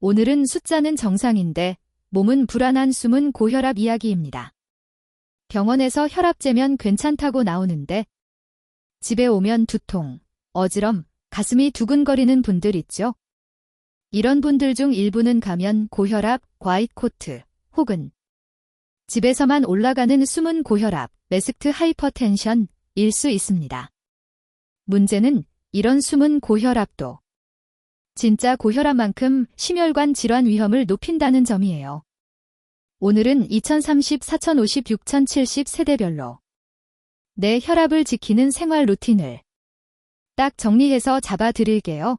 오늘은 숫자는 정상인데 몸은 불안한 숨은 고혈압 이야기입니다. 병원에서 혈압 재면 괜찮다고 나오는데 집에 오면 두통, 어지럼, 가슴이 두근거리는 분들 있죠? 이런 분들 중 일부는 가면 고혈압, 과잇코트, 혹은 집에서만 올라가는 숨은 고혈압, 레스트 하이퍼텐션일 수 있습니다. 문제는 이런 숨은 고혈압도 진짜 고혈압만큼 심혈관 질환 위험을 높인다는 점이에요. 오늘은 2030, 4050, 6070 세대별로 내 혈압을 지키는 생활 루틴을 딱 정리해서 잡아드릴게요.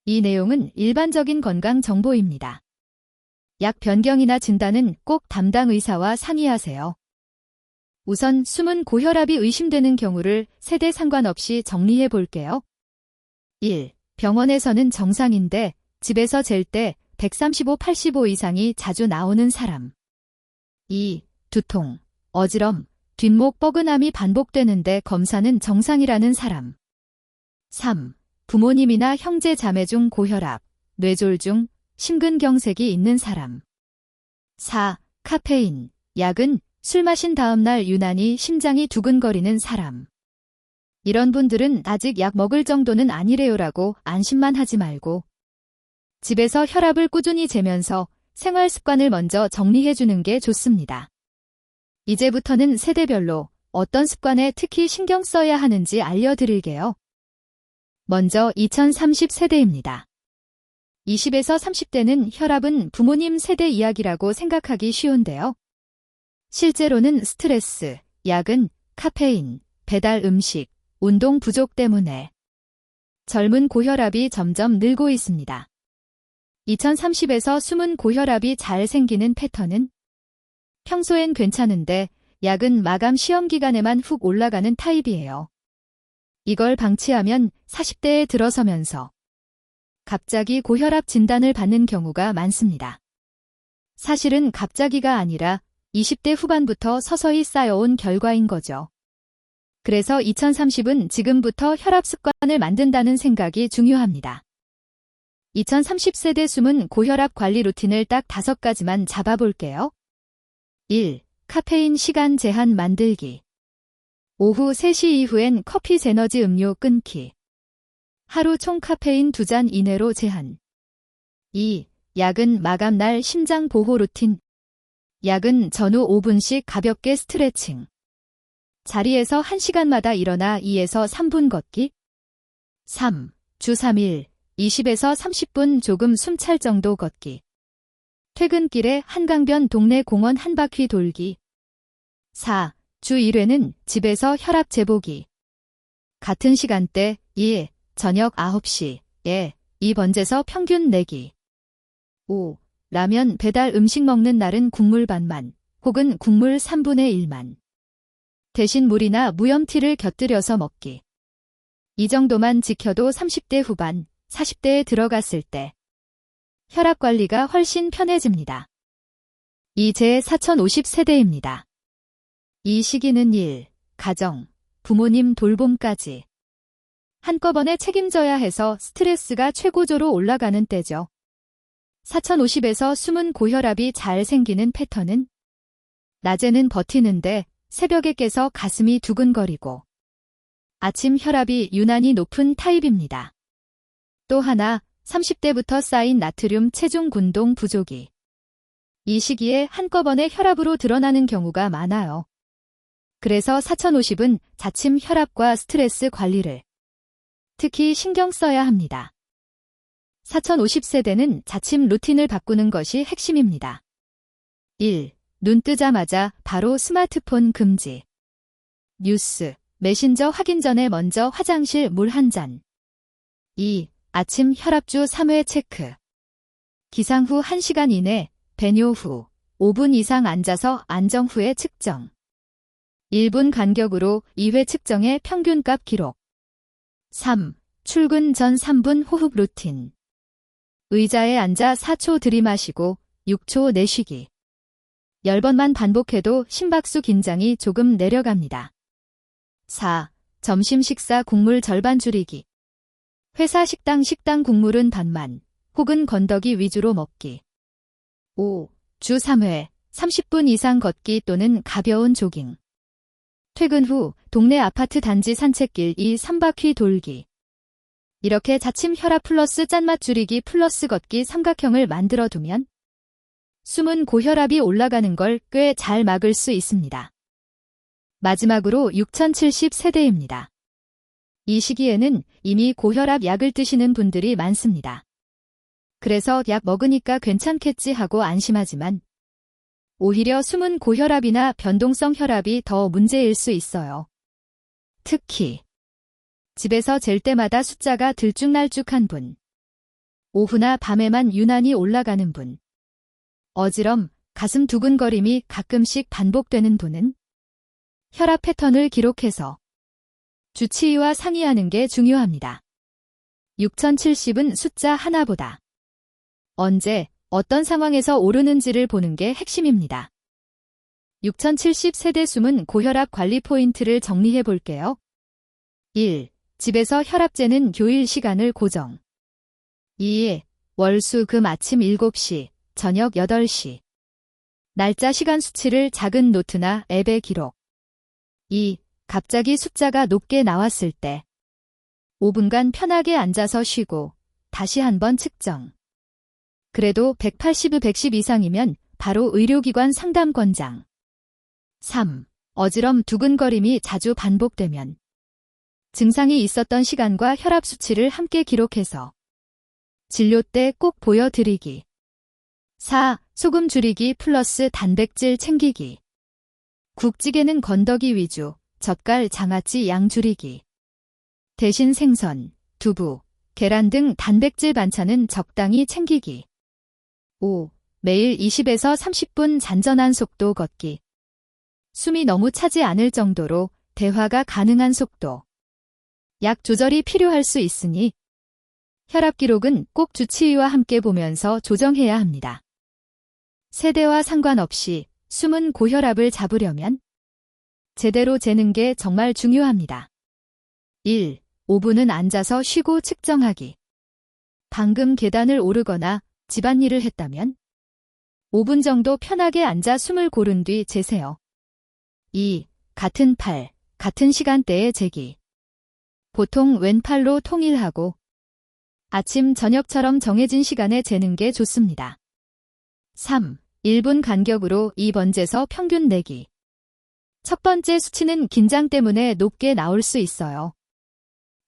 이 내용은 일반적인 건강 정보입니다. 약 변경이나 진단은 꼭 담당 의사와 상의하세요. 우선 숨은 고혈압이 의심되는 경우를 세대 상관없이 정리해 볼게요. 1. 병원에서는 정상인데 집에서 잴 때 135, 85 이상이 자주 나오는 사람. 2. 두통, 어지럼, 뒷목 뻐근함이 반복되는데 검사는 정상이라는 사람. 3. 부모님이나 형제 자매 중 고혈압, 뇌졸중, 심근경색이 있는 사람. 4. 카페인, 약은 술 마신 다음날 유난히 심장이 두근거리는 사람. 이런 분들은 아직 약 먹을 정도는 아니래요라고 안심만 하지 말고 집에서 혈압을 꾸준히 재면서 생활 습관을 먼저 정리해주는 게 좋습니다. 이제부터는 세대별로 어떤 습관에 특히 신경 써야 하는지 알려드릴게요. 먼저 2030 세대입니다. 20에서 30대는 혈압은 부모님 세대 이야기라고 생각하기 쉬운데요. 실제로는 스트레스, 야근, 카페인, 배달 음식, 운동 부족 때문에 젊은 고혈압이 점점 늘고 있습니다. 2030에서 숨은 고혈압이 잘 생기는 패턴은 평소엔 괜찮은데 약은 마감 시험 기간에만 훅 올라가는 타입이에요. 이걸 방치하면 40대에 들어서면서 갑자기 고혈압 진단을 받는 경우가 많습니다. 사실은 갑자기가 아니라 20대 후반부터 서서히 쌓여온 결과인 거죠. 그래서 2030은 지금부터 혈압 습관을 만든다는 생각이 중요합니다. 2030세대 숨은 고혈압 관리 루틴을 딱 5가지만 잡아볼게요. 1. 카페인 시간 제한 만들기. 오후 3시 이후엔 커피 에너지 음료 끊기. 하루 총 카페인 2잔 이내로 제한. 2. 야근 마감날 심장 보호 루틴. 야근 전후 5분씩 가볍게 스트레칭. 자리에서 1시간마다 일어나 2에서 3분 걷기. 3. 주 3일 20에서 30분 조금 숨찰 정도 걷기. 퇴근길에 한강변 동네 공원 한 바퀴 돌기. 4. 주 1회는 집에서 혈압 재보기. 같은 시간대 2. 저녁 9시에 2번재서 평균 내기. 5. 라면 배달 음식 먹는 날은 국물 반만 혹은 국물 3분의 1만. 대신 물이나 무염티를 곁들여서 먹기. 이 정도만 지켜도 30대 후반, 40대에 들어갔을 때 혈압 관리가 훨씬 편해집니다. 이제 4050 세대입니다. 이 시기는 일, 가정, 부모님 돌봄까지 한꺼번에 책임져야 해서 스트레스가 최고조로 올라가는 때죠. 4050에서 숨은 고혈압이 잘 생기는 패턴은 낮에는 버티는데 새벽에 깨서 가슴이 두근거리고 아침 혈압이 유난히 높은 타입입니다. 또 하나, 30대부터 쌓인 나트륨 체중 군동 부족이 이 시기에 한꺼번에 혈압으로 드러나는 경우가 많아요. 그래서 4050은 자침 혈압과 스트레스 관리를 특히 신경 써야 합니다. 4050세대는 자침 루틴을 바꾸는 것이 핵심입니다. 1. 눈 뜨자마자 바로 스마트폰 금지. 뉴스, 메신저 확인 전에 먼저 화장실 물 한 잔. 2. 아침 혈압주 3회 체크. 기상 후 1시간 이내, 배뇨 후 5분 이상 앉아서 안정 후에 측정. 1분 간격으로 2회 측정의 평균값 기록. 3. 출근 전 3분 호흡 루틴. 의자에 앉아 4초 들이마시고 6초 내쉬기. 10번만 반복해도 심박수 긴장이 조금 내려갑니다. 4. 점심 식사 국물 절반 줄이기. 회사 식당 국물은 반만, 혹은 건더기 위주로 먹기. 5. 주 3회, 30분 이상 걷기 또는 가벼운 조깅. 퇴근 후 동네 아파트 단지 산책길 2, 3바퀴 돌기. 이렇게 자침 혈압 플러스 짠맛 줄이기 플러스 걷기 삼각형을 만들어 두면 숨은 고혈압이 올라가는 걸 꽤 잘 막을 수 있습니다. 마지막으로 6070세대입니다. 이 시기에는 이미 고혈압 약을 드시는 분들이 많습니다. 그래서 약 먹으니까 괜찮겠지 하고 안심하지만 오히려 숨은 고혈압이나 변동성 혈압이 더 문제일 수 있어요. 특히 집에서 잴 때마다 숫자가 들쭉날쭉한 분, 오후나 밤에만 유난히 올라가는 분, 어지럼, 가슴 두근거림이 가끔씩 반복되는 분은 혈압 패턴을 기록해서 주치의와 상의하는 게 중요합니다. 6070은 숫자 하나보다 언제, 어떤 상황에서 오르는지를 보는 게 핵심입니다. 6070 세대 숨은 고혈압 관리 포인트를 정리해 볼게요. 1. 집에서 혈압 재는 교일 시간을 고정. 2. 월, 수, 금 아침 7시, 저녁 8시. 날짜 시간 수치를 작은 노트나 앱에 기록. 2. 갑자기 숫자가 높게 나왔을 때 5분간 편하게 앉아서 쉬고 다시 한번 측정. 그래도 180, 110 이상이면 바로 의료기관 상담 권장. 3. 어지럼 두근거림이 자주 반복되면 증상이 있었던 시간과 혈압 수치를 함께 기록해서 진료 때 꼭 보여드리기. 4. 소금 줄이기 플러스 단백질 챙기기. 국찌개는 건더기 위주, 젓갈, 장아찌 양 줄이기. 대신 생선, 두부, 계란 등 단백질 반찬은 적당히 챙기기. 5. 매일 20에서 30분 잔전한 속도 걷기. 숨이 너무 차지 않을 정도로 대화가 가능한 속도. 약 조절이 필요할 수 있으니 혈압 기록은 꼭 주치의와 함께 보면서 조정해야 합니다. 세대와 상관없이 숨은 고혈압을 잡으려면 제대로 재는 게 정말 중요합니다. 1. 5분은 앉아서 쉬고 측정하기. 방금 계단을 오르거나 집안일을 했다면 5분 정도 편하게 앉아 숨을 고른 뒤 재세요. 2. 같은 팔, 같은 시간대에 재기. 보통 왼팔로 통일하고 아침, 저녁처럼 정해진 시간에 재는 게 좋습니다. 3. 1분 간격으로 2번 재서 평균 내기. 첫 번째 수치는 긴장 때문에 높게 나올 수 있어요.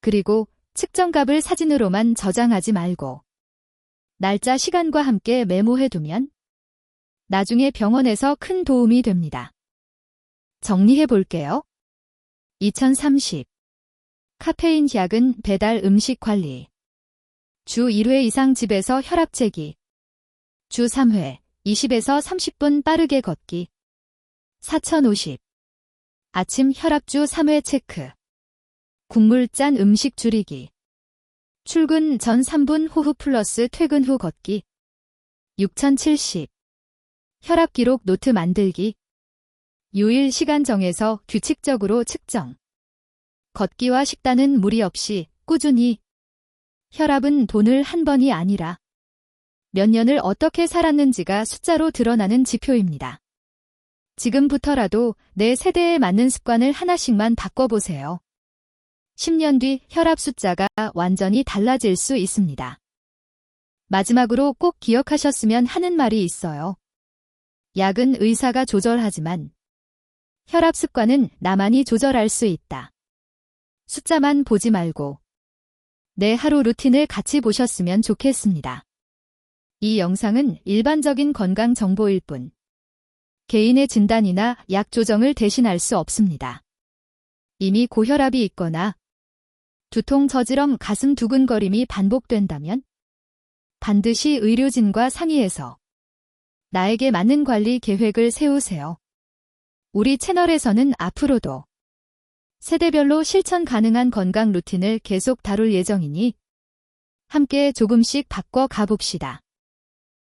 그리고 측정값을 사진으로만 저장하지 말고 날짜 시간과 함께 메모해두면 나중에 병원에서 큰 도움이 됩니다. 정리해 볼게요. 2030. 카페인 약은 배달 음식 관리. 주 1회 이상 집에서 혈압 재기. 주 3회, 20에서 30분 빠르게 걷기. 4050. 아침 혈압 주 3회 체크. 국물 짠 음식 줄이기. 출근 전 3분 호흡 플러스 퇴근 후 걷기. 6070. 혈압 기록 노트 만들기. 요일 시간 정해서 규칙적으로 측정. 걷기와 식단은 무리 없이 꾸준히. 혈압은 돈을 한 번이 아니라 몇 년을 어떻게 살았는지가 숫자로 드러나는 지표입니다. 지금부터라도 내 세대에 맞는 습관을 하나씩만 바꿔보세요. 10년 뒤 혈압 숫자가 완전히 달라질 수 있습니다. 마지막으로 꼭 기억하셨으면 하는 말이 있어요. 약은 의사가 조절하지만 혈압 습관은 나만이 조절할 수 있다. 숫자만 보지 말고 내 하루 루틴을 같이 보셨으면 좋겠습니다. 이 영상은 일반적인 건강 정보일 뿐 개인의 진단이나 약 조정을 대신할 수 없습니다. 이미 고혈압이 있거나 두통, 저지럼, 가슴 두근거림이 반복된다면 반드시 의료진과 상의해서 나에게 맞는 관리 계획을 세우세요. 우리 채널에서는 앞으로도 세대별로 실천 가능한 건강 루틴을 계속 다룰 예정이니 함께 조금씩 바꿔 가봅시다.